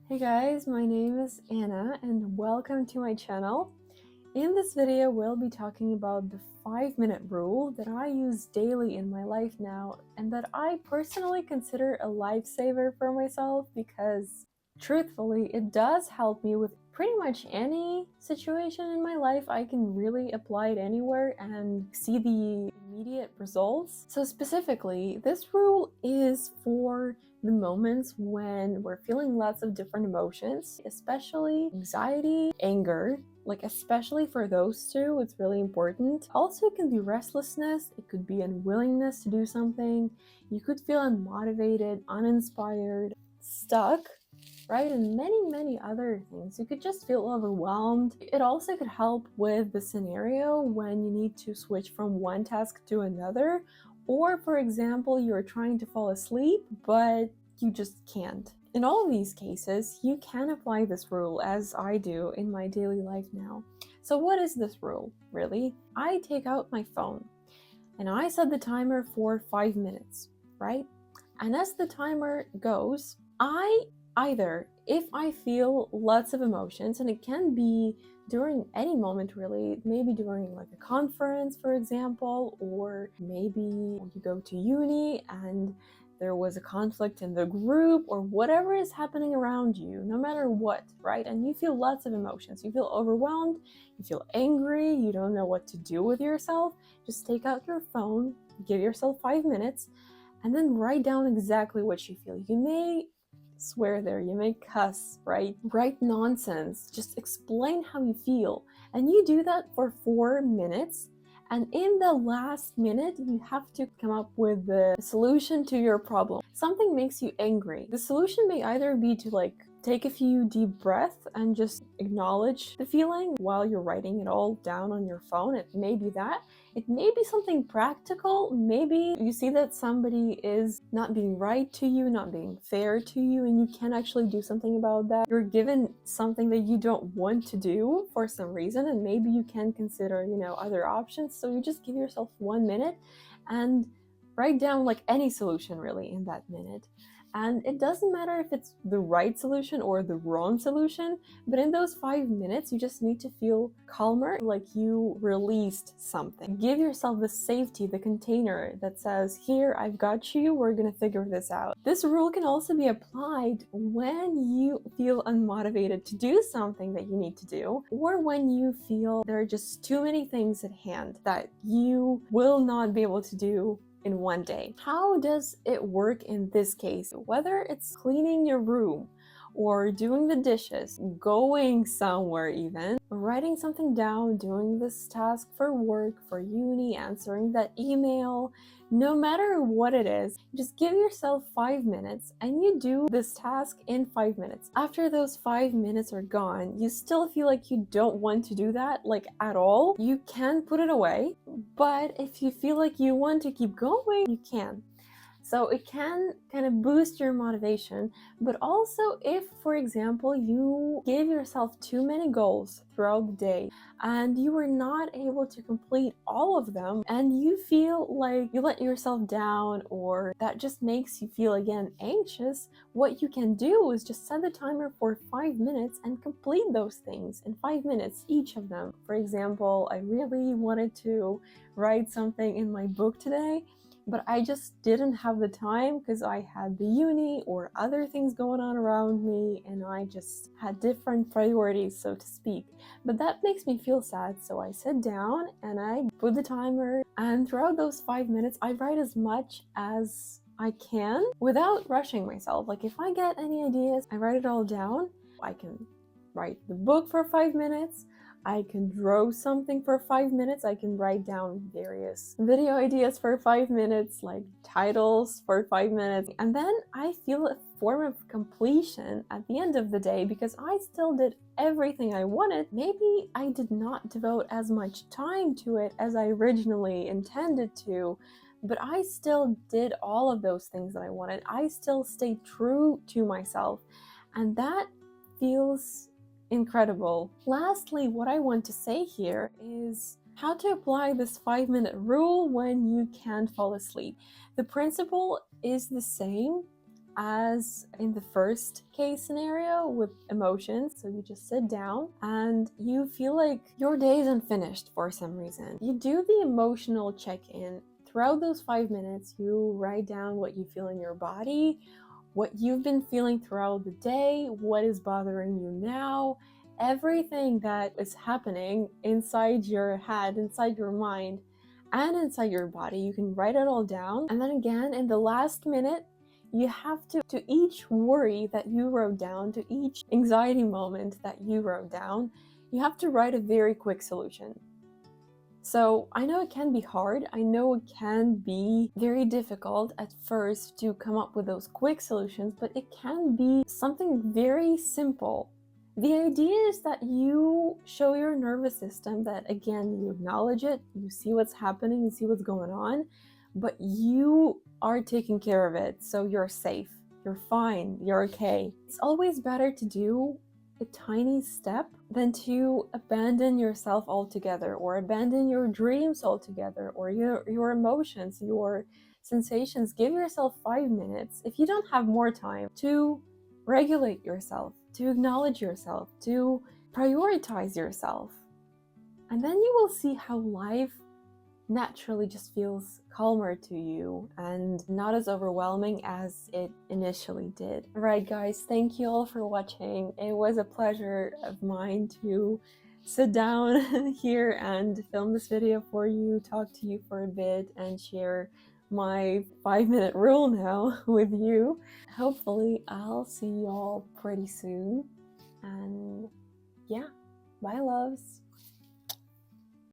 Hey guys, my name is Anna and welcome to my channel. In this video, we'll be talking about the 5-minute rule that I use daily in my life now and that I personally consider a lifesaver for myself because truthfully, it does help me with pretty much any situation in my life. I can really apply it anywhere and see the immediate results. So specifically, this rule is for the moments when we're feeling lots of different emotions, especially anxiety, anger, like especially for those two, it's really important. Also, it can be restlessness, it could be unwillingness to do something, you could feel unmotivated, uninspired, stuck, right? And many other things. You could just feel overwhelmed. It also could help with the scenario when you need to switch from one task to another, or for example, you're trying to fall asleep, but you just can't. In all of these cases, you can apply this rule as I do in my daily life now. So what is this rule, really? I take out my phone and I set the timer for 5 minutes, right? And as the timer goes, I either, if I feel lots of emotions, and it can be during any moment really, maybe during like a conference, for example, or maybe you go to uni and there was a conflict in the group or whatever is happening around you, no matter what, right? And you feel lots of emotions. You feel overwhelmed, you feel angry, you don't know what to do with yourself. Just take out your phone, give yourself 5 minutes, and then write down exactly what you feel. You may swear there, you may cuss, right? Write nonsense, just explain how you feel. And you do that for 4 minutes. And in the last minute, you have to come up with the solution to your problem. Something makes you angry. The solution may either be to take a few deep breaths and just acknowledge the feeling while you're writing it all down on your phone. It may be that. It may be something practical. Maybe you see that somebody is not being right to you, not being fair to you, and you can actually do something about that. You're given something that you don't want to do for some reason, and maybe you can consider, other options. So you just give yourself 1 minute and write down like any solution really in that minute. And it doesn't matter if it's the right solution or the wrong solution, but in those 5 minutes, you just need to feel calmer, like you released something. Give yourself the safety, the container that says, here, I've got you, we're gonna figure this out. This rule can also be applied when you feel unmotivated to do something that you need to do, or when you feel there are just too many things at hand that you will not be able to do in one day. How does it work in this case? Whether it's cleaning your room or doing the dishes, going somewhere even, writing something down, doing this task for work, for uni, answering that email, no matter what it is, just give yourself 5 minutes and you do this task in 5 minutes. After those 5 minutes are gone, you still feel like you don't want to do that, at all, you can put it away. But if you feel like you want to keep going, you can. So it can kind of boost your motivation, but also if, for example, you gave yourself too many goals throughout the day and you were not able to complete all of them and you feel like you let yourself down or that just makes you feel again anxious, what you can do is just set the timer for 5 minutes and complete those things in 5 minutes, each of them. For example, I really wanted to write something in my book today, but I just didn't have the time because I had the uni or other things going on around me and I just had different priorities, so to speak. But that makes me feel sad, so I sit down and I put the timer, and throughout those 5 minutes I write as much as I can without rushing myself. Like if I get any ideas, I write it all down. I can write the book for 5 minutes, I can draw something for 5 minutes, I can write down various video ideas for 5 minutes, like titles for 5 minutes, and then I feel a form of completion at the end of the day because I still did everything I wanted. Maybe I did not devote as much time to it as I originally intended to, but I still did all of those things that I wanted. I still stayed true to myself, and that feels incredible. Lastly, what I want to say here is how to apply this 5-minute rule when you can't fall asleep. The principle is the same as in the first case scenario with emotions. So you just sit down and you feel like your day isn't finished for some reason. You do the emotional check-in. Throughout those 5 minutes, you write down what you feel in your body, what you've been feeling throughout the day, what is bothering you now, everything that is happening inside your head, inside your mind, and inside your body. You can write it all down. And then again, in the last minute, you have to each worry that you wrote down, to each anxiety moment that you wrote down, you have to write a very quick solution. So I know it can be hard. I know it can be very difficult at first to come up with those quick solutions, but it can be something very simple. The idea is that you show your nervous system that, again, you acknowledge it, you see what's happening, you see what's going on, but you are taking care of it, so you're safe, you're fine, you're okay. It's always better to do a tiny step than to abandon yourself altogether, or abandon your dreams altogether, or your emotions, your sensations. Give yourself 5 minutes, if you don't have more time, to regulate yourself, to acknowledge yourself, to prioritize yourself. And then you will see how life naturally just feels calmer to you and not as overwhelming as it initially did. Alright guys, thank you all for watching. It was a pleasure of mine to sit down here and film this video for you, talk to you for a bit, and share my 5-minute rule now with you. Hopefully I'll see you all pretty soon. And yeah, bye loves.